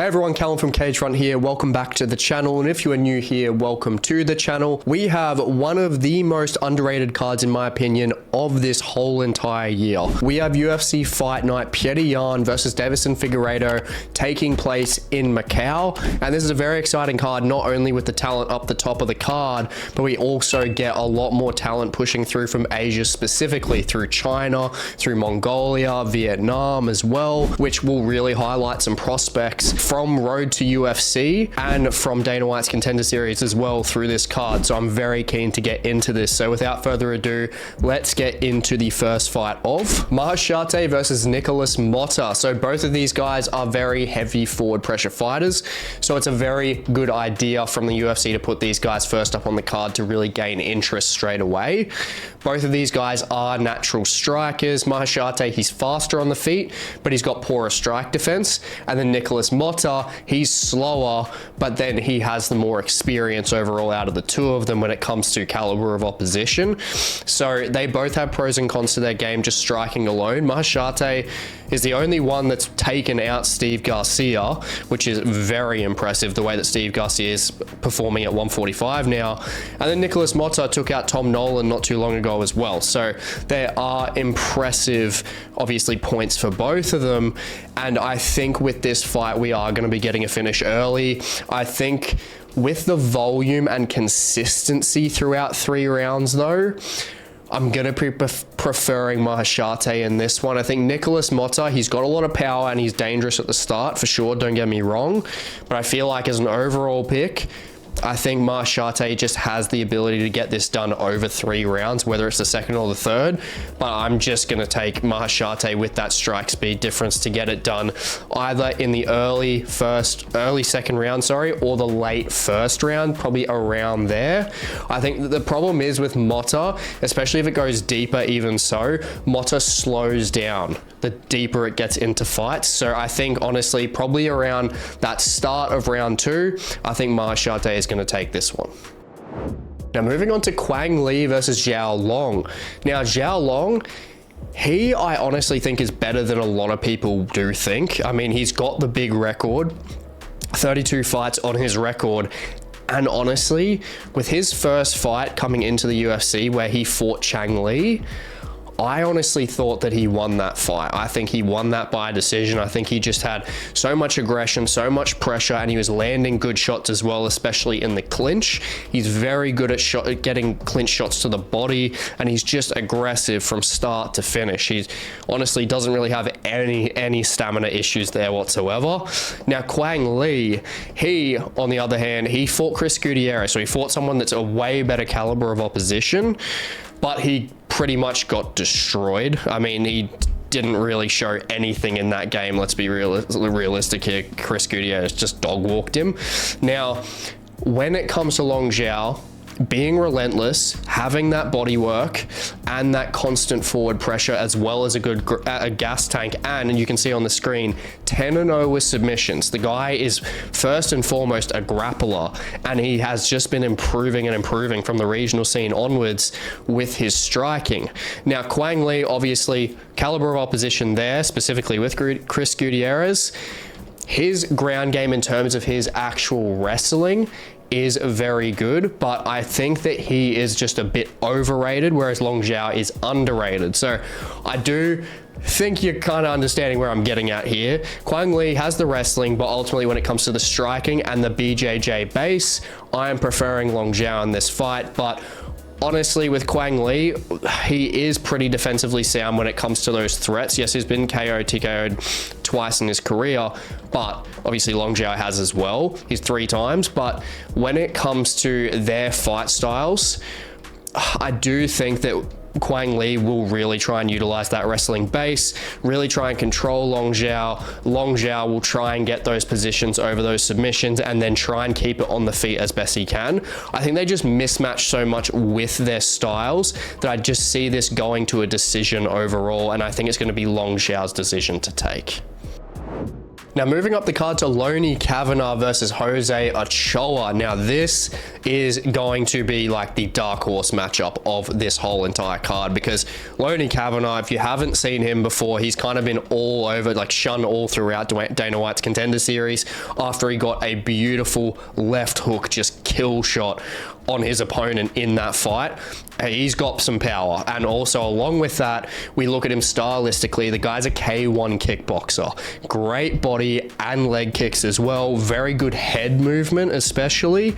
Hey everyone, Callum from Cagefront here. Welcome back to the channel, and if you are new here, welcome to the channel. We have one of the most underrated cards, in my opinion, of this whole entire year. We have UFC Fight Night Petr versus Deiveson Figueiredo taking place in Macau, and this is a very exciting card, not only with the talent up the top of the card, but we also get a lot more talent pushing through from Asia, specifically through China, through Mongolia, Vietnam as well, which will really highlight some prospects from Road to UFC and from Dana White's Contender Series as well through this card. So I'm very keen to get into this. So without further ado, let's get into the first fight of Maheshate versus Nikolas Motta. So both of these guys are very heavy forward pressure fighters. So it's a very good idea from the UFC to put these guys first up on the card to really gain interest straight away. Both of these guys are natural strikers. Maheshate, he's faster on the feet, but he's got poorer strike defense. And then Nikolas Motta, he's slower, but then he has the more experience overall out of the two of them when it comes to caliber of opposition. So they both have pros and cons to their game, just striking alone. Maheshate is the only one that's taken out Steve Garcia, which is very impressive, the way that Steve Garcia is performing at 145 now. And then Nikolas Motta took out Tom Nolan not too long ago as well. So there are impressive, obviously, points for both of them. And I think with this fight, we are going to be getting a finish early. I think with the volume and consistency throughout 3 rounds, though, I'm going to be preferring Maheshate in this one. I think Nikolas Motta, he's got a lot of power and he's dangerous at the start for sure, don't get me wrong. But I feel like as an overall pick, I think Maheshate just has the ability to get this done over 3 rounds, whether it's the second or the third. But I'm just going to take Maheshate with that strike speed difference to get it done either in the early second round, or the late first round, probably around there. I think that the problem is with Motta, especially if it goes deeper, even so, Motta slows down the deeper it gets into fights. So I think honestly, probably around that start of round 2, I think Maheshate is going to take this one. Now moving on to Quang Lee versus Xiao Long. Now Xiao Long, I honestly think is better than a lot of people do think. I mean, he's got the big record, 32 fights on his record. And honestly, with his first fight coming into the UFC where he fought Quang Lee, I honestly thought that he won that fight. I think he won that by decision. I think he just had so much aggression, so much pressure, and he was landing good shots as well, especially in the clinch. He's very good at getting clinch shots to the body, and he's just aggressive from start to finish. He honestly doesn't really have any stamina issues there whatsoever. Now, Quang Lee, he, on the other hand, he fought Chris Gutierrez, so he fought someone that's a way better caliber of opposition, but he pretty much got destroyed. I mean, he didn't really show anything in that game. Let's be realistic here. Chris Gutierrez just dog walked him. Now, when it comes to Long Xiao, being relentless, having that body work and that constant forward pressure, as well as a good gas tank, and you can see on the screen 10-0 with submissions. The guy is first and foremost a grappler, and he has just been improving and improving from the regional scene onwards with his striking. Now Quang Lee, obviously caliber of opposition there, specifically with Chris Gutierrez. His ground game in terms of his actual wrestling is very good, but I think that he is just a bit overrated, whereas Long Xiao is underrated. So I do think you're kind of understanding where I'm getting at here. Quang Lee has the wrestling, but ultimately when it comes to the striking and the BJJ base, I am preferring Long Xiao in this fight. But honestly, with Quang Lee, he is pretty defensively sound when it comes to those threats. Yes, he's been KO'd, TKO'd twice in his career, but obviously Long Xiao has as well. He's 3 times, but when it comes to their fight styles, I do think that Quang Lee will really try and utilize that wrestling base, really try and control Long Xiao. Long Xiao will try and get those positions over those submissions and then try and keep it on the feet as best he can. I think they just mismatch so much with their styles that I just see this going to a decision overall, and I think it's going to be Long Xiao's decision to take. Now moving up the card to Lone'er Kavanagh versus Jose Ochoa. Now this is going to be like the dark horse matchup of this whole entire card, because Lone'er Kavanagh, if you haven't seen him before, he's kind of been all over, like shunned all throughout Dana White's Contender Series after he got a beautiful left hook just kill shot on his opponent in that fight. He's got some power, and also along with that, we look at him stylistically. The guy's a K1 kickboxer, great body and leg kicks as well, very good head movement especially.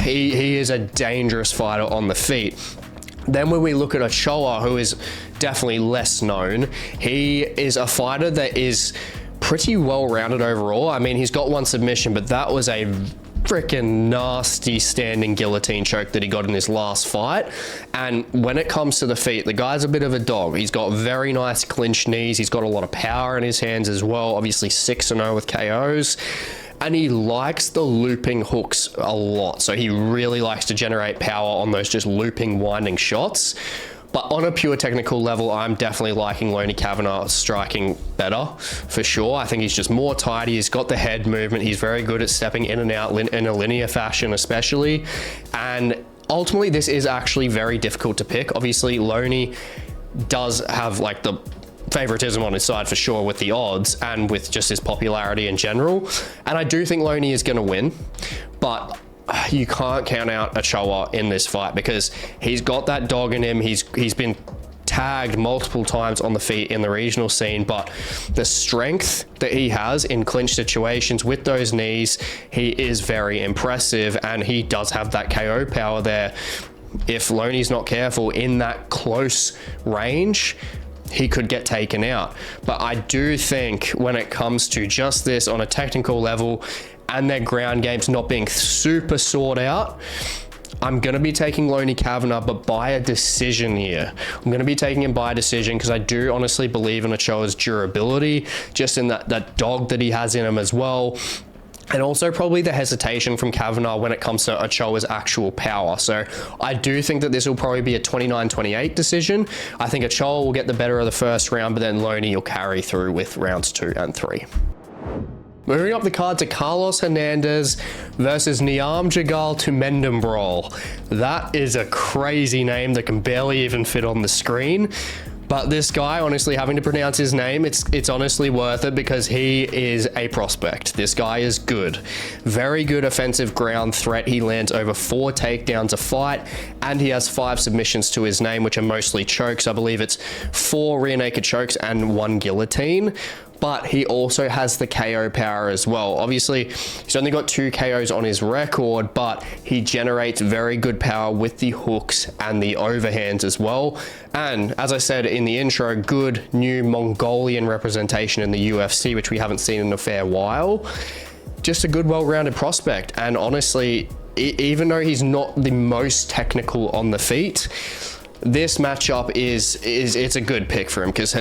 He is a dangerous fighter on the feet. Then when we look at Ochoa, who is definitely less known, he is a fighter that is pretty well rounded overall. I mean, he's got one submission, but that was a freaking nasty standing guillotine choke that he got in his last fight. And when it comes to the feet, the guy's a bit of a dog. He's got very nice clinch knees. He's got a lot of power in his hands as well. Obviously 6-0 with KOs. And he likes the looping hooks a lot. So he really likes to generate power on those just looping, winding shots. But on a pure technical level, I'm definitely liking Lone'er Kavanagh striking better, for sure. I think he's just more tidy. He's got the head movement. He's very good at stepping in and out in a linear fashion, especially. And ultimately, this is actually very difficult to pick. Obviously, Lone'er does have like the favoritism on his side for sure with the odds and with just his popularity in general. And I do think Lone'er is going to win, but you can't count out Ochoa in this fight because he's got that dog in him. He's been tagged multiple times on the feet in the regional scene, but the strength that he has in clinch situations with those knees, he is very impressive, and he does have that KO power there. If Lone'er's not careful in that close range, he could get taken out. But I do think when it comes to just this on a technical level and their ground games not being super sought out, I'm going to be taking Lone'er Kavanagh, but by a decision here. I'm going to be taking him by a decision because I do honestly believe in Ochoa's durability, just in that dog that he has in him as well. And also probably the hesitation from Kavanagh when it comes to Ochoa's actual power. So I do think that this will probably be a 29-28 decision. I think Ochoa will get the better of the first round, but then Lone'er will carry through with rounds 2 and 3. Moving up the card to Carlos Hernandez versus Nyamjargal Tumendemberel. That is a crazy name that can barely even fit on the screen. But this guy, honestly, having to pronounce his name, it's honestly worth it because he is a prospect. This guy is good. Very good offensive ground threat. He lands over 4 takedowns a fight, and he has 5 submissions to his name, which are mostly chokes. I believe it's 4 rear naked chokes and 1 guillotine. But he also has the KO power as well. Obviously, he's only got 2 KOs on his record, but he generates very good power with the hooks and the overhands as well. And as I said in the intro, good new Mongolian representation in the UFC, which we haven't seen in a fair while. Just a good, well-rounded prospect. And honestly, even though he's not the most technical on the feet, this matchup it's a good pick for him because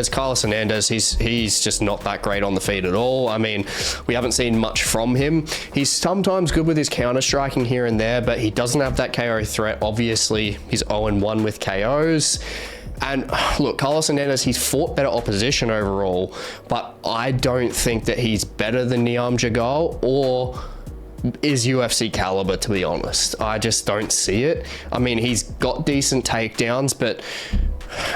Carlos Hernandez, he's just not that great on the feet at all. I mean, we haven't seen much from him. He's sometimes good with his counter striking here and there, but he doesn't have that KO threat. Obviously, he's 0-1 with KOs. And look, Carlos Hernandez, he's fought better opposition overall, but I don't think that he's better than Nyamjargal or is UFC caliber, to be honest. I just don't see it. I mean, he's got decent takedowns, but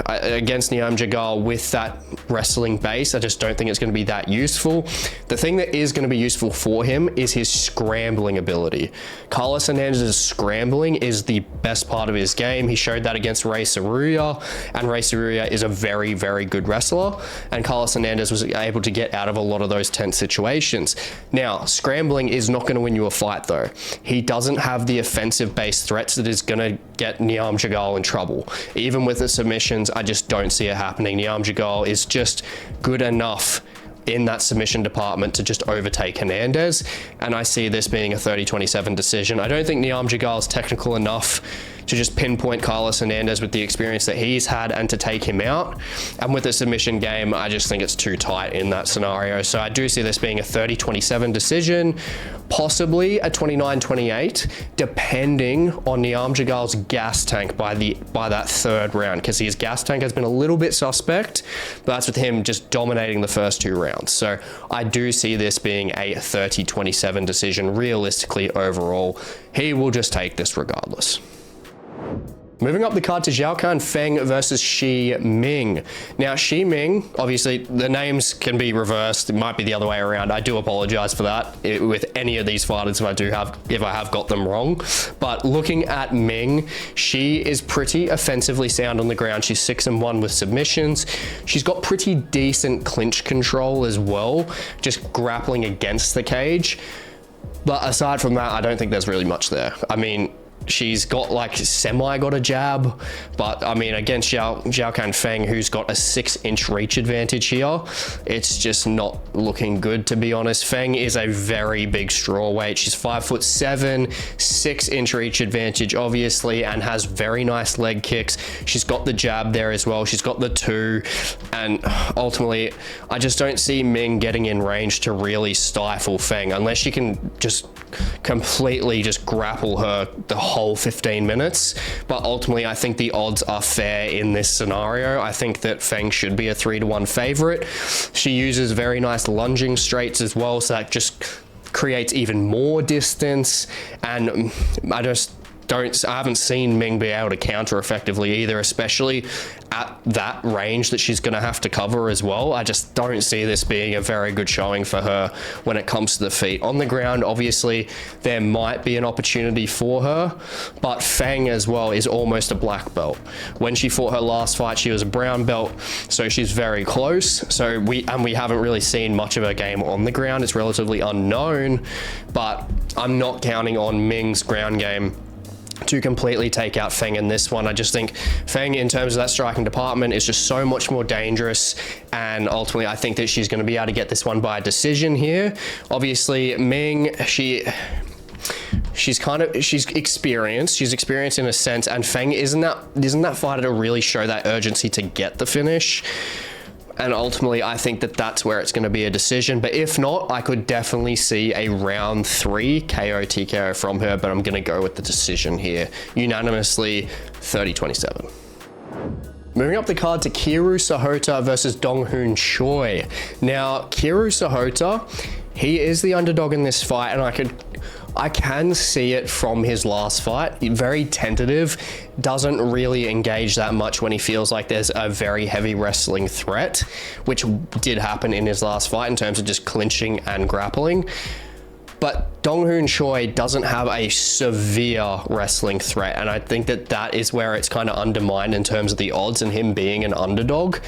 against Nyamjargal with that wrestling base, I just don't think it's going to be that useful. The thing that is going to be useful for him is his scrambling ability. Carlos Hernandez's scrambling is the best part of his game. He showed that against Ray Saruya, and Ray Saruya is a very, very good wrestler, and Carlos Hernandez was able to get out of a lot of those tense situations. Now, scrambling is not going to win you a fight, though. He doesn't have the offensive-based threats that is going to get Nyamjargal in trouble. Even with the submission, I just don't see it happening. Nyamjargal is just good enough in that submission department to just overtake Hernandez, and I see this being a 30-27 decision. I don't think Nyamjargal is technical enough to just pinpoint Carlos Hernandez with the experience that he's had and to take him out. And with the submission game, I just think it's too tight in that scenario. So I do see this being a 30-27 decision, possibly a 29-28, depending on Nyamjargal's gas tank by that third round, because his gas tank has been a little bit suspect, but that's with him just dominating the first 2 rounds. So I do see this being a 30-27 decision realistically overall. He will just take this regardless. Moving up the card to Zhao Feng versus Shi Ming. Now, Shi Ming, obviously, the names can be reversed. It might be the other way around. I do apologize for that with any of these fighters if I have got them wrong. But looking at Ming, she is pretty offensively sound on the ground. She's 6-1 with submissions. She's got pretty decent clinch control as well, just grappling against the cage. But aside from that, I don't think there's really much there. I mean, she's got like got a jab, but I mean, against Zhao Feng, who's got a 6-inch reach advantage here, it's just not looking good, to be honest. Feng is a very big straw weight. She's 5'7", 6-inch reach advantage, obviously, and has very nice leg kicks. She's got the jab there as well. She's got the 2, and ultimately, I just don't see Ming getting in range to really stifle Feng unless she can just completely just grapple her the whole 15 minutes. But ultimately, I think the odds are fair in this scenario. I think that Feng should be a 3-1 favorite. She uses very nice lunging straights as well, so that just creates even more distance. And I haven't seen Ming be able to counter effectively either, especially at that range that she's going to have to cover as well. I just don't see this being a very good showing for her when it comes to the feet. On the ground, obviously, there might be an opportunity for her, but Feng as well is almost a black belt. When she fought her last fight, she was a brown belt, so she's very close. So we haven't really seen much of her game on the ground. It's relatively unknown, but I'm not counting on Ming's ground game to completely take out Feng in this one. I just think Feng, in terms of that striking department, is just so much more dangerous, and ultimately I think that she's going to be able to get this one by a decision here. Obviously, Ming, she's experienced. She's experienced in a sense, and Feng isn't that fighter to really show that urgency to get the finish. And ultimately, I think that that's where it's going to be a decision. But if not, I could definitely see a round 3 KO TKO from her, but I'm going to go with the decision here. Unanimously, 30-27. Moving up the card to Kiru Sahota versus Donghun Choi. Now, Kiru Sahota, he is the underdog in this fight, and I can see it from his last fight. Very tentative, doesn't really engage that much when he feels like there's a very heavy wrestling threat, which did happen in his last fight in terms of just clinching and grappling. But Donghun Choi doesn't have a severe wrestling threat, and I think that that is where it's kind of undermined in terms of the odds and him being an underdog.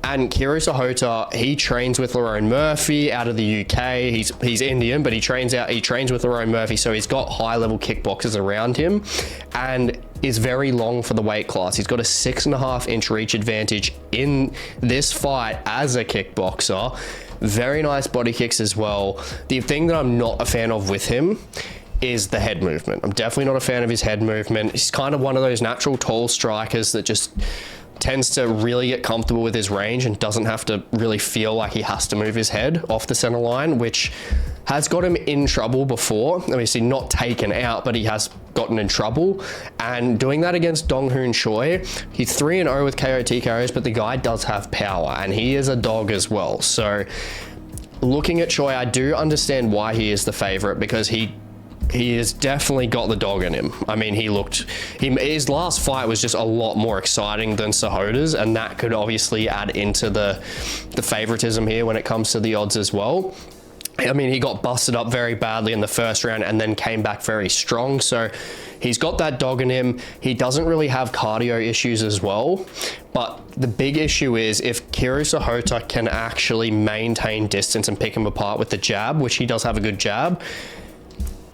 And Kiru Sahota, he trains with Lerone Murphy out of the UK. He's Indian, but he trains with Lerone Murphy, so he's got high-level kickboxers around him, and is very long for the weight class. He's got a 6.5-inch reach advantage in this fight as a kickboxer. Very nice body kicks as well. The thing that I'm not a fan of with him is the head movement. I'm definitely not a fan of his head movement. He's kind of one of those natural tall strikers that just tends to really get comfortable with his range and doesn't have to really feel like he has to move his head off the center line, which has got him in trouble before. Obviously not taken out, but he has gotten in trouble. And doing that against Donghun Choi, he's 3-0 with KO TKOs, but the guy does have power, and he is a dog as well. So looking at Choi, I do understand why he is the favorite, because he has definitely got the dog in him. I mean, his last fight was just a lot more exciting than Sahota's, and that could obviously add into the favoritism here when it comes to the odds as well. I mean, he got busted up very badly in the first round and then came back very strong. So he's got that dog in him. He doesn't really have cardio issues as well. But the big issue is if Kiru Sahota can actually maintain distance and pick him apart with the jab, which he does have a good jab,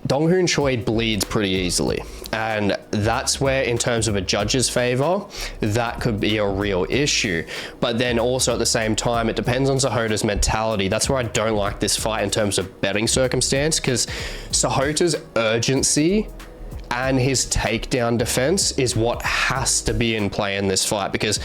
Donghun Choi bleeds pretty easily. And that's where, in terms of a judge's favor, that could be a real issue. But then also at the same time, it depends on Sahota's mentality. That's where I don't like this fight in terms of betting circumstance, because Sahota's urgency and his takedown defense is what has to be in play in this fight, because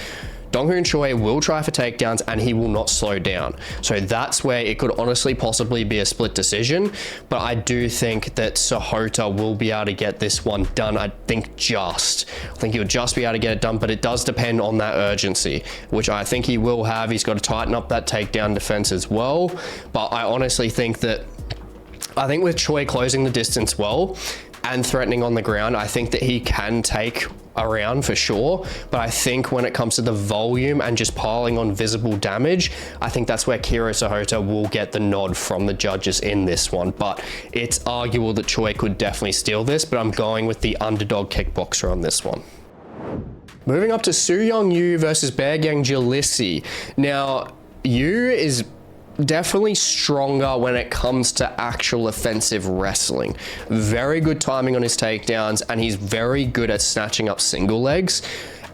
Donghun Choi will try for takedowns and he will not slow down. So that's where it could honestly possibly be a split decision. But I do think that Sahota will be able to get this one done. I think he'll just be able to get it done, but it does depend on that urgency, which I think he will have. He's got to tighten up that takedown defense as well. But I honestly think with Choi closing the distance well and threatening on the ground, I think that he can take around for sure. But I think when it comes to the volume and just piling on visible damage, I think that's where Kiru Sahota will get the nod from the judges in this one. But it's arguable that Choi could definitely steal this, but I'm going with the underdog kickboxer on this one. Moving up to SuYoung versus Baergeng Jieleyisi. Now, Yu is definitely stronger when it comes to actual offensive wrestling. Very good timing on his takedowns, and he's very good at snatching up single legs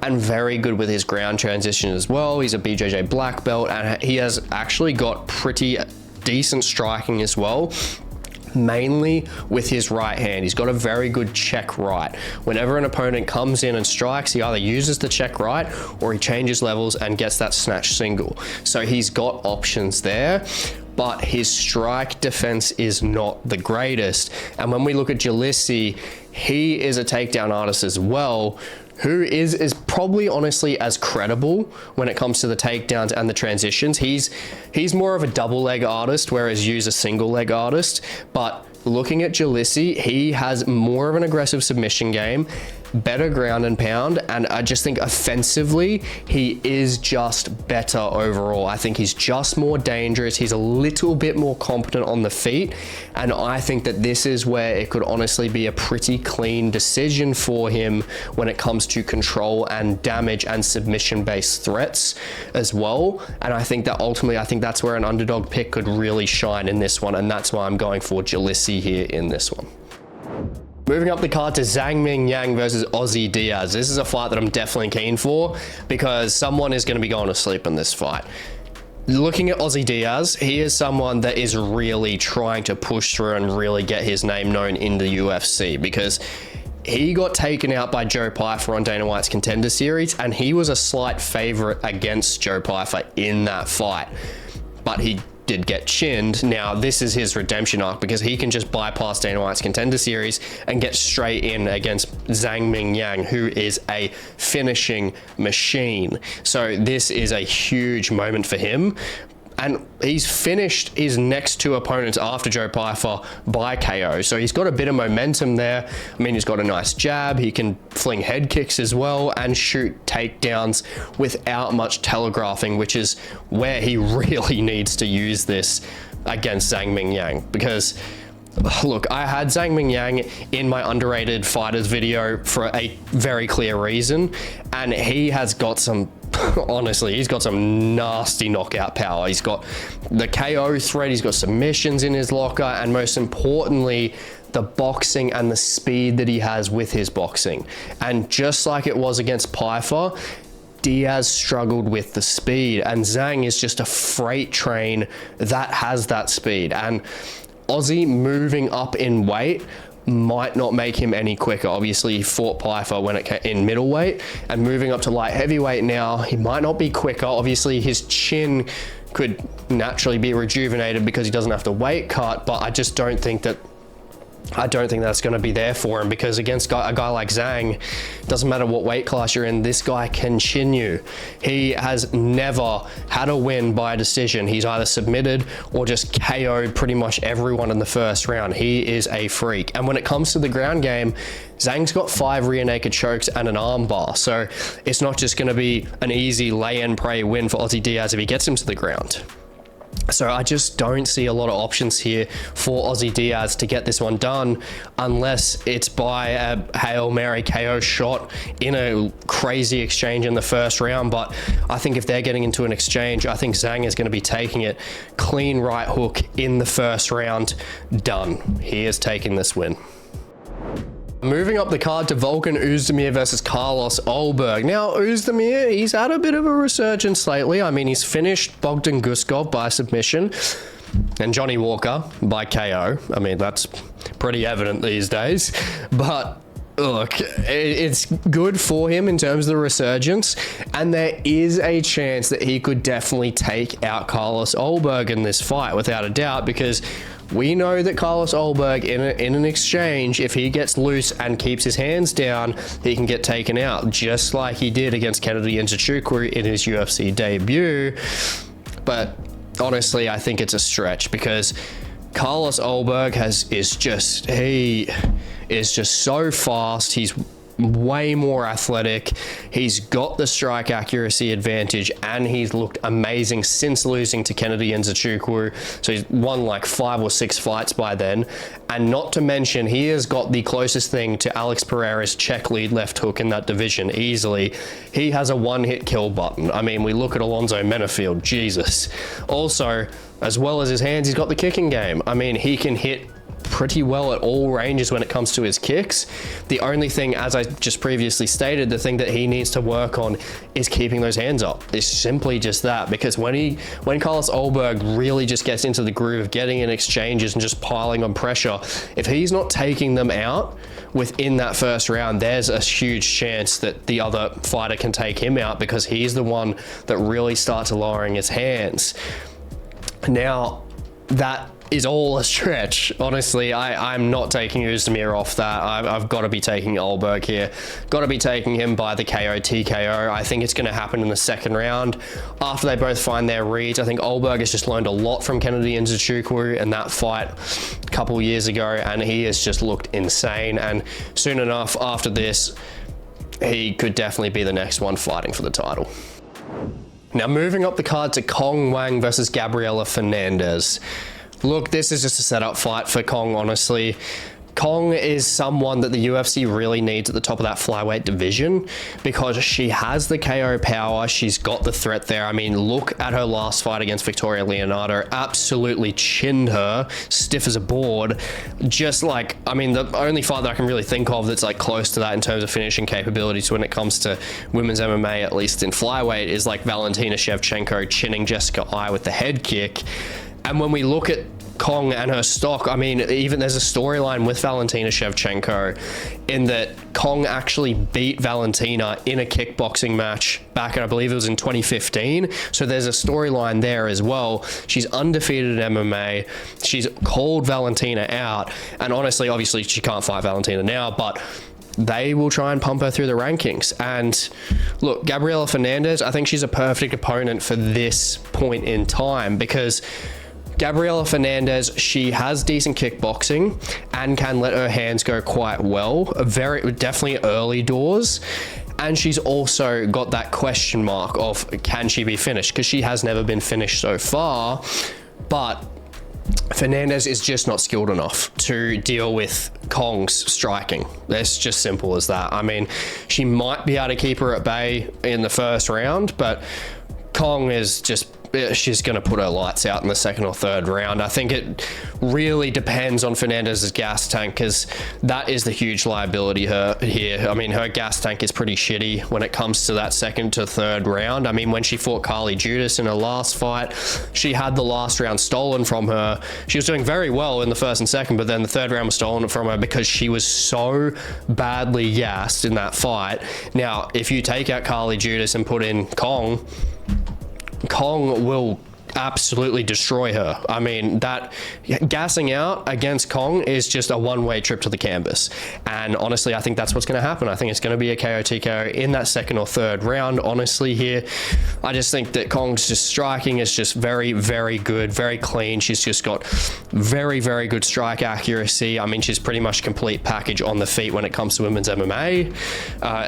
and very good with his ground transition as well. He's a BJJ black belt, and he has actually got pretty decent striking as well, mainly with his right hand. He's got a very good check right. Whenever an opponent comes in and strikes, he either uses the check right or he changes levels and gets that snatch single. So he's got options there, but his strike defense is not the greatest. And when we look at Jieleyisi, he is a takedown artist as well, who is probably honestly as credible when it comes to the takedowns and the transitions. He's more of a double leg artist, whereas Yu's a single leg artist. But looking at Jieleyisi, he has more of an aggressive submission game, better ground and pound, and I just think offensively he is just better overall. I think he's just more dangerous. He's a little bit more competent on the feet, and I think that this is where it could honestly be a pretty clean decision for him when it comes to control and damage and submission based threats as well. And I think that ultimately, I think that's where an underdog pick could really shine in this one, and that's why I'm going for Jieleyisi here in this one. Moving up the card to Zhang Mingyang versus Ozzy Diaz. This is a fight that I'm definitely keen for because someone is going to be going to sleep in this fight. Looking at Ozzy Diaz, he is someone that is really trying to push through and really get his name known in the UFC, because he got taken out by Joe Pyfer on Dana White's Contender Series, and he was a slight favorite against Joe Pyfer in that fight, but he did get chinned. Now this is his redemption arc, because he can just bypass Dana White's Contender Series and get straight in against Zhang Mingyang, who is a finishing machine. So this is a huge moment for him. And he's finished his next two opponents after Joe Pyfer by KO. So he's got a bit of momentum there. I mean, he's got a nice jab. He can fling head kicks as well and shoot takedowns without much telegraphing, which is where he really needs to use this against Zhang Mingyang. Because look, I had Zhang Mingyang in my underrated fighters video for a very clear reason, and he has got some, honestly, he's got some nasty knockout power. He's got the KO threat, he's got submissions in his locker, and most importantly, the boxing and the speed that he has with his boxing. And just like it was against Pyfer, Diaz struggled with the speed, and Zhang is just a freight train that has that speed. And Ozzy moving up in weight might not make him any quicker. Obviously, he fought Pyfer when it came in middleweight, and moving up to light heavyweight now, he might not be quicker. Obviously, his chin could naturally be rejuvenated because he doesn't have to weight cut, but I just don't think that that's going to be there for him, because against a guy like Zhang, doesn't matter what weight class you're in, this guy can chin you. He has never had a win by a decision. He's either submitted or just KO'd pretty much everyone in the first round. He is a freak. And when it comes to the ground game, Zhang's got 5 rear naked chokes and an arm bar. So it's not just going to be an easy lay and pray win for Ozzy Diaz if he gets him to the ground. So I just don't see a lot of options here for Ozzy Diaz to get this one done, unless it's by a Hail Mary KO shot in a crazy exchange in the first round. But I think if they're getting into an exchange, I think Zhang is going to be taking it. Clean right hook in the first round, done. He is taking this win. Moving up the card to Volkan Oezdemir versus Carlos Ulberg. Now, Oezdemir, he's had a bit of a resurgence lately. I mean, he's finished Bogdan Guskov by submission and Johnny Walker by KO. I mean, that's pretty evident these days. But look, it's good for him in terms of the resurgence, and there is a chance that he could definitely take out Carlos Ulberg in this fight, without a doubt, because we know that Carlos Ulberg, in an exchange, if he gets loose and keeps his hands down, he can get taken out, just like he did against Kennedy Nzechukwu in his UFC debut. But honestly, I think it's a stretch, because Carlos Ulberg is just so fast. He's way more athletic. He's got the strike accuracy advantage, and he's looked amazing since losing to Kennedy Nzechukwu. So he's won like 5 or 6 fights by then. And not to mention, he has got the closest thing to Alex Pereira's check lead left hook in that division easily. He has a one-hit kill button. I mean, we look at Alonzo Menafield, Jesus. Also, as well as his hands, he's got the kicking game. I mean, he can hit pretty well at all ranges when it comes to his kicks. The only thing, as I just previously stated, the thing that he needs to work on is keeping those hands up. It's simply just that, because when Carlos Ulberg really just gets into the groove of getting in exchanges and just piling on pressure, if he's not taking them out within that first round, there's a huge chance that the other fighter can take him out, because he's the one that really starts lowering his hands. Now, that is all a stretch. Honestly, I'm not taking Oezdemir off that. I've got to be taking Ulberg here. Got to be taking him by the KO TKO. I think it's going to happen in the second round. After they both find their reads, I think Ulberg has just learned a lot from Kennedy Nzechukwu in that fight a couple years ago, and he has just looked insane. And soon enough after this, he could definitely be the next one fighting for the title. Now, moving up the card to Cong Wang versus Gabriela Fernandez. Look, this is just a setup fight for Cong, honestly. Cong is someone that the UFC really needs at the top of that flyweight division, because she has the KO power. She's got the threat there. I mean, look at her last fight against Victoria Leonardo. Absolutely chinned her, stiff as a board. Just like, I mean, the only fight that I can really think of that's like close to that in terms of finishing capabilities when it comes to women's MMA, at least in flyweight, is like Valentina Shevchenko chinning Jessica Eye with the head kick. And when we look at Cong and her stock, I mean, even there's a storyline with Valentina Shevchenko in that Cong actually beat Valentina in a kickboxing match back in, I believe it was in 2015. So there's a storyline there as well. She's undefeated in MMA. She's called Valentina out. And honestly, obviously, she can't fight Valentina now, but they will try and pump her through the rankings. And look, Gabriela Fernandez, I think she's a perfect opponent for this point in time, because Gabriela Fernandez, she has decent kickboxing and can let her hands go quite well, definitely early doors. And she's also got that question mark of, can she be finished? Because she has never been finished so far, but Fernandez is just not skilled enough to deal with Cong's striking. It's just simple as that. I mean, she might be able to keep her at bay in the first round, but Cong is just, she's going to put her lights out in the second or third round. I think it really depends on Fernandez's gas tank, because that is the huge liability here. I mean, her gas tank is pretty shitty when it comes to that second to third round. I mean, when she fought Carly Judas in her last fight, she had the last round stolen from her. She was doing very well in the first and second, but then the third round was stolen from her because she was so badly gassed in that fight. Now, if you take out Carly Judas and put in Cong will absolutely destroy her. I mean, that gassing out against Cong is just a one-way trip to the canvas. And honestly, I think that's what's going to happen. I think it's going to be a KO TKO in that second or third round. Honestly, here, I just think that Cong's just striking is just very, very good, very clean. She's just got very, very good strike accuracy. I mean, she's pretty much complete package on the feet when it comes to women's MMA.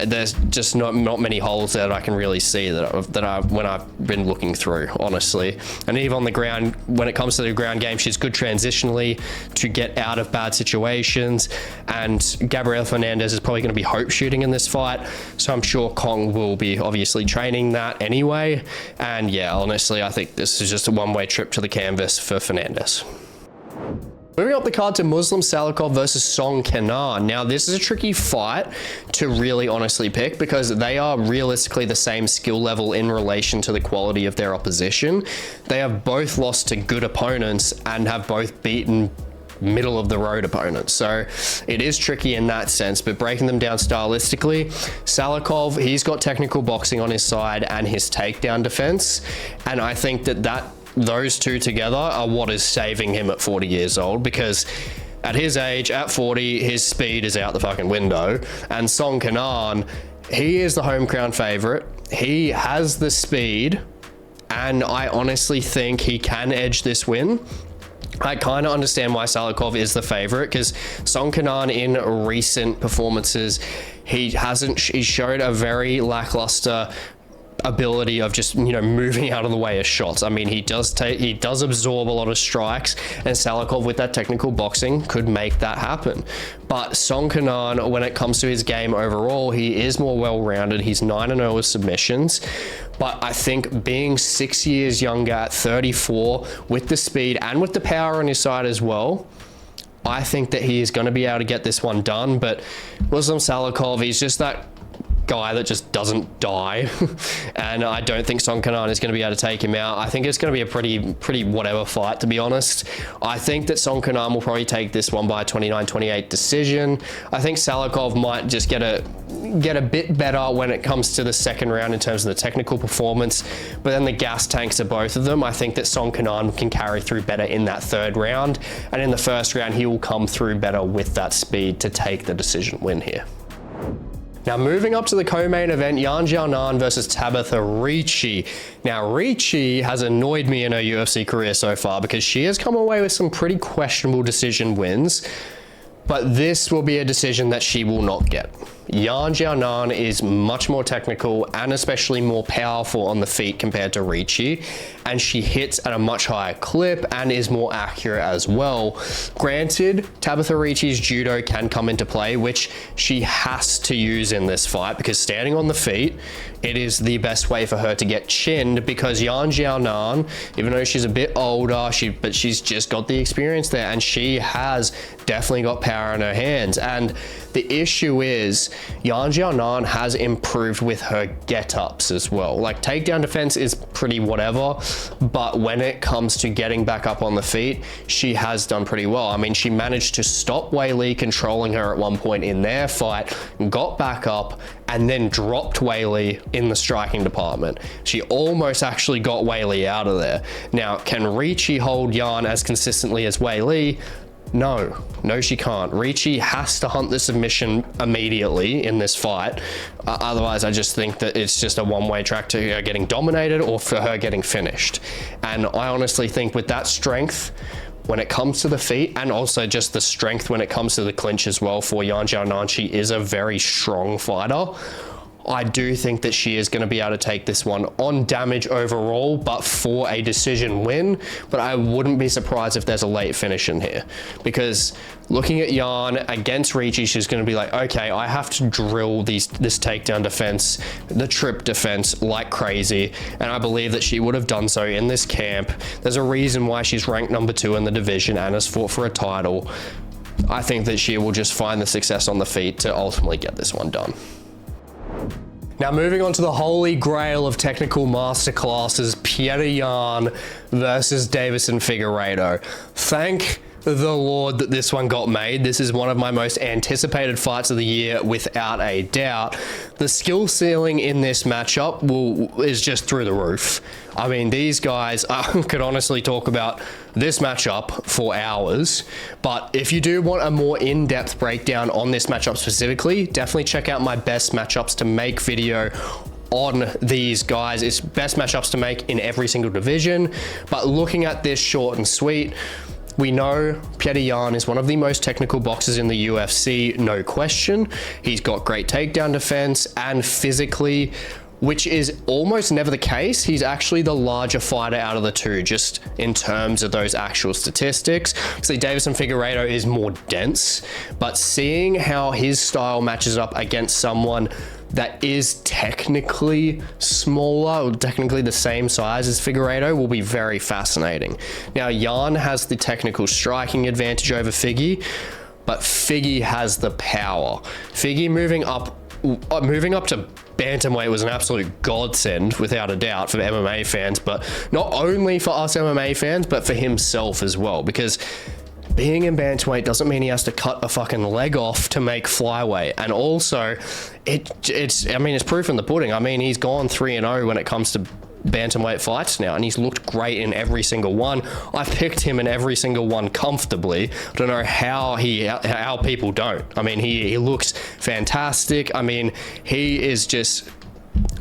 There's just not many holes that I can really see when I've been looking through, honestly. And even on the ground, when it comes to the ground game, she's good transitionally to get out of bad situations. And Gabriela Fernandez is probably going to be hope shooting in this fight. So I'm sure Cong will be obviously training that anyway. And yeah, honestly, I think this is just a one-way trip to the canvas for Fernandez. Moving up the card to Muslim Salikov versus Song Kenan. Now, this is a tricky fight to really honestly pick, because they are realistically the same skill level in relation to the quality of their opposition. They have both lost to good opponents and have both beaten middle of the road opponents. So it is tricky in that sense, but breaking them down stylistically, Salikhov, he's got technical boxing on his side and his takedown defense. And I think that those two together are what is saving him at 40 years old, because at his age, at 40, his speed is out the fucking window. And Song Kenan, he is the home crown favorite. He has the speed, and I honestly think he can edge this win. I kind of understand why Salikhov is the favorite, because Song Kenan in recent performances, he showed a very lackluster ability of just, you know, moving out of the way of shots. I mean, he does absorb a lot of strikes, and Salikhov with that technical boxing could make that happen. But Song Kenan, when it comes to his game overall, he is more well-rounded. He's 9-0 with submissions. But I think being 6 years younger at 34, with the speed and with the power on his side as well, I think that he is going to be able to get this one done. But Muslim Salikhov, he's just that guy that just doesn't die. And I don't think Song Kenan is going to be able to take him out. I think it's going to be a pretty whatever fight, to be honest. I think that Song Kenan will probably take this one by a 29-28 decision. I think Salikhov might just get a bit better when it comes to the second round in terms of the technical performance, but then the gas tanks of both of them, I think that Song Kenan can carry through better in that third round, and in the first round he will come through better with that speed to take the decision win here. Now, moving up to the co-main event, Yan Xiaonan versus Tabitha Ricci. Now, Ricci has annoyed me in her UFC career so far because she has come away with some pretty questionable decision wins, but this will be a decision that she will not get. Yan Xiaonan is much more technical and especially more powerful on the feet compared to Ricci, and she hits at a much higher clip and is more accurate as well. Granted, Tabitha Ricci's judo can come into play, which she has to use in this fight, because standing on the feet, it is the best way for her to get chinned, because Yan Xiaonan, even though she's a bit older, but she's just got the experience there, and she has definitely got power in her hands. And the issue is Yan Xiaonan has improved with her get-ups as well. Like, takedown defense is pretty whatever, but when it comes to getting back up on the feet, she has done pretty well. I mean, she managed to stop Weili controlling her at one point in their fight, got back up, and then dropped Weili in the striking department. She almost actually got Weili out of there. Now, can Ricci hold Yan as consistently as Weili? No, she can't. Ricci has to hunt the submission immediately in this fight. Otherwise, I just think that it's just a one-way track to her getting dominated or for her getting finished. And I honestly think with that strength, when it comes to the feet, and also just the strength when it comes to the clinch as well for Yan Xiaonan, she is a very strong fighter. I do think that she is going to be able to take this one on damage overall, but for a decision win. But I wouldn't be surprised if there's a late finish in here, because looking at Yan against Ricci, she's going to be like, okay, I have to drill this takedown defense, the trip defense like crazy. And I believe that she would have done so in this camp. There's a reason why she's ranked number 2 in the division and has fought for a title. I think that she will just find the success on the feet to ultimately get this one done. Now, moving on to the holy grail of technical masterclasses, Petr Yan versus Deiveson Figueiredo. Thank the Lord that this one got made. This is one of my most anticipated fights of the year, without a doubt. The skill ceiling in this matchup is just through the roof. I mean, these guys, I could honestly talk about this matchup for hours, but if you do want a more in-depth breakdown on this matchup specifically, definitely check out my best matchups to make video on these guys. It's best matchups to make in every single division, but looking at this short and sweet, we know Petr Yan is one of the most technical boxers in the UFC, no question. He's got great takedown defense, and physically, which is almost never the case, he's actually the larger fighter out of the two, just in terms of those actual statistics. So Deiveson Figueiredo is more dense, but seeing how his style matches up against someone that is technically smaller, or technically the same size as Figueiredo, will be very fascinating. Now, Yan has the technical striking advantage over Figgy, but Figgy has the power. Figgy moving up to bantamweight was an absolute godsend, without a doubt, for MMA fans, but not only for us MMA fans, but for himself as well, because being in bantamweight doesn't mean he has to cut a fucking leg off to make flyweight. And also, it's proof in the pudding. I mean, he's gone 3-0 when it comes to bantamweight fights now, and he's looked great in every single one. I picked him in every single one comfortably. I don't know how people don't. I mean, he looks fantastic. I mean, he is just,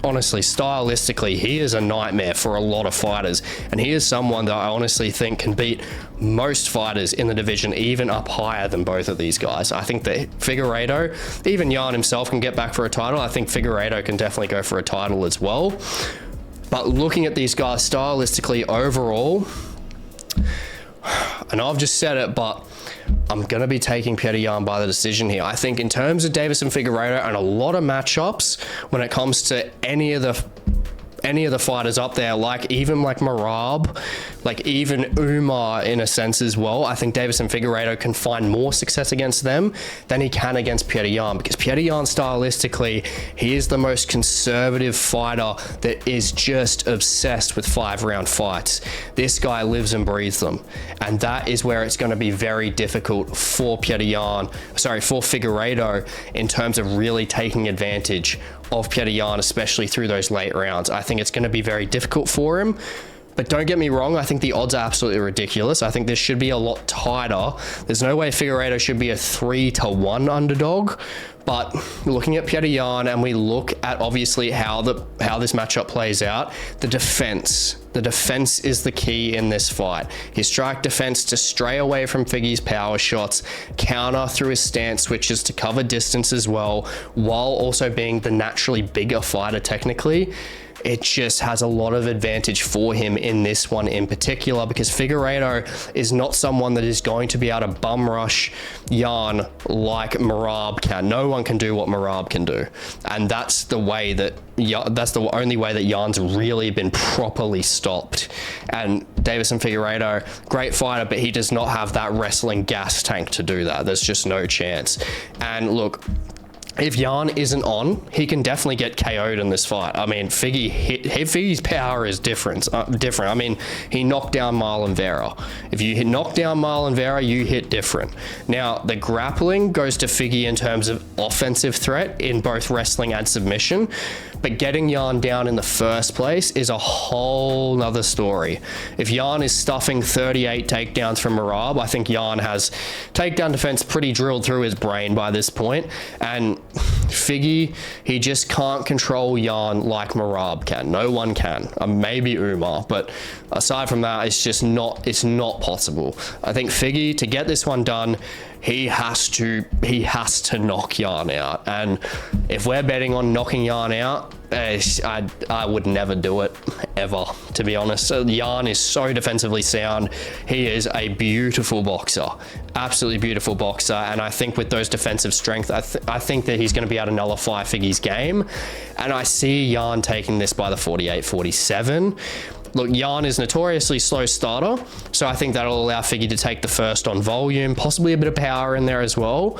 honestly, stylistically, he is a nightmare for a lot of fighters, and he is someone that I honestly think can beat most fighters in the division, even up higher than both of these guys. I think that Figueiredo, even Jan himself, can get back for a title. I think Figueiredo can definitely go for a title as well. But looking at these guys stylistically overall, and I've just said it, but I'm going to be taking Petr Yan by the decision here. I think in terms of Deiveson Figueiredo and a lot of matchups, when it comes to any of the fighters up there, like Merab, like even Umar in a sense as well, I think Deiveson Figueiredo can find more success against them than he can against Petr Yan, because Petr Yan stylistically, he is the most conservative fighter that is just obsessed with 5-round fights. This guy lives and breathes them, and that is where it's going to be very difficult for Figueiredo in terms of really taking advantage of Petr Yan, especially through those late rounds. I think it's going to be very difficult for him. But don't get me wrong, I think the odds are absolutely ridiculous. I think this should be a lot tighter. There's no way Figueiredo should be a 3-1 underdog. But looking at Petr Yan, and we look at obviously how this matchup plays out, the defense is the key in this fight. His strike defense to stray away from Figgy's power shots, counter through his stance switches to cover distance as well, while also being the naturally bigger fighter technically. It just has a lot of advantage for him in this one in particular, because Figueiredo is not someone that is going to be able to bum rush Yan like Merab can. No one can do what Merab can do, and that's the only way that Jan's really been properly stopped. And Deiveson Figueiredo, great fighter, but he does not have that wrestling gas tank to do that. There's just no chance. And look, if Yan isn't on, he can definitely get KO'd in this fight. I mean, Figgy's power is different. I mean, he knocked down Marlon Vera. If you knock down Marlon Vera, you hit different. Now, the grappling goes to Figgy in terms of offensive threat in both wrestling and submission, but getting Yan down in the first place is a whole nother story. If Yan is stuffing 38 takedowns from Merab, I think Yan has takedown defense pretty drilled through his brain by this point, and Figgy, he just can't control Yan like Merab can. No one can. Maybe Umar, but aside from that, it's not possible. I think Figgy, to get this one done, he has to knock Yan out. And if we're betting on knocking Yan out, I would never do it, ever, to be honest. Yan is so defensively sound. He is a beautiful boxer, absolutely beautiful boxer. And I think with those defensive strength, I think that he's going to be able to nullify Figgy's game. And I see Yan taking this by the 48-47. Look, Yan is notoriously slow starter, so I think that'll allow Figgy to take the first on volume, possibly a bit of power in there as well.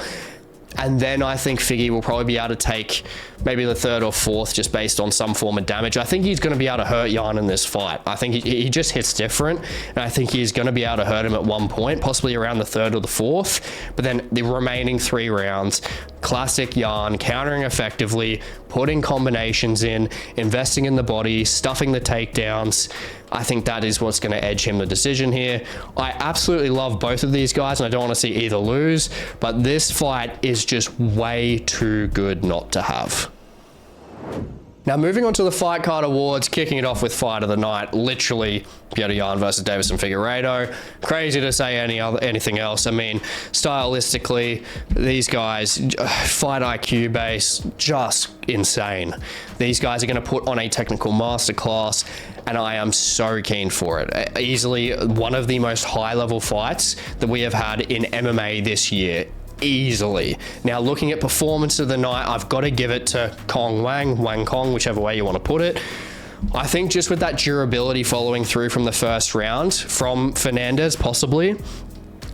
And then I think Figgy will probably be able to take maybe the third or fourth, just based on some form of damage. I think he's going to be able to hurt Yan in this fight. I think he just hits different, and I think he's going to be able to hurt him at one point, possibly around the third or the fourth. But then the remaining 3 rounds, classic Yan, countering effectively, putting combinations in, investing in the body, stuffing the takedowns. I think that is what's going to edge him the decision here. I absolutely love both of these guys, and I don't want to see either lose, but this fight is just way too good not to have. Now, moving on to the fight card awards, kicking it off with fight of the night, literally Petr Yan versus Deiveson Figueiredo. Crazy to say anything else. I mean, stylistically, these guys, fight IQ base, just insane. These guys are going to put on a technical masterclass, and I am so keen for it. Easily one of the most high-level fights that we have had in MMA this year. Easily. Now, looking at performance of the night, I've got to give it to Cong Wang Cong, whichever way you want to put it. I think just with that durability following through from the first round, from Hernandez possibly,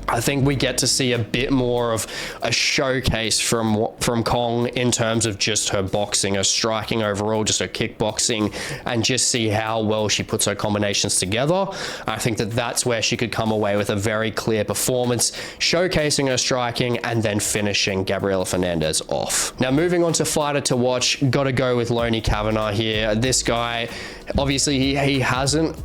I think we get to see a bit more of a showcase from Cong in terms of just her boxing, her striking overall, just her kickboxing, and just see how well she puts her combinations together. I think that that's where she could come away with a very clear performance, showcasing her striking and then finishing Gabriela Fernandez off. Now, moving on to fighter to watch, got to go with Lone'er Kavanagh here. This guy, obviously, he hasn't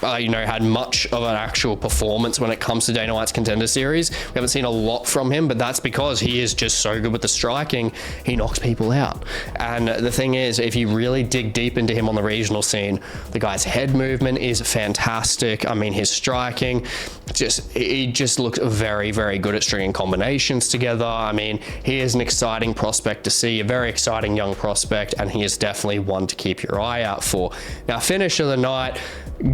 had much of an actual performance when it comes to Dana White's Contender Series. We haven't seen a lot from him, but that's because he is just so good with the striking. He knocks people out. And the thing is, if you really dig deep into him on the regional scene, the guy's head movement is fantastic. I mean, his striking, he just looks very, very good at stringing combinations together. I mean, he is an exciting prospect to see, a very exciting young prospect, and he is definitely one to keep your eye out for. Now, finish of the night,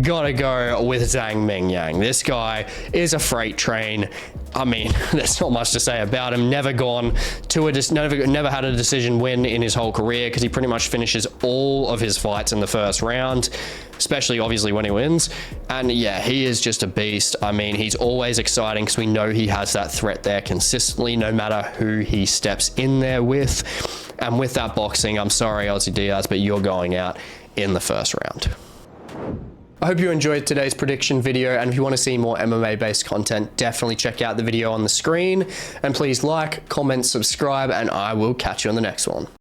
gotta go with Zhang Mingyang. This guy is a freight train. I mean, there's not much to say about him. Never gone to never had a decision win in his whole career, because he pretty much finishes all of his fights in the first round, especially obviously when he wins. And yeah, he is just a beast. I mean, he's always exciting because we know he has that threat there consistently, no matter who he steps in there with. And with that boxing, I'm sorry, Aussie Diaz, but you're going out in the first round. I hope you enjoyed today's prediction video, and if you want to see more MMA based content, definitely check out the video on the screen, and please like, comment, subscribe, and I will catch you on the next one.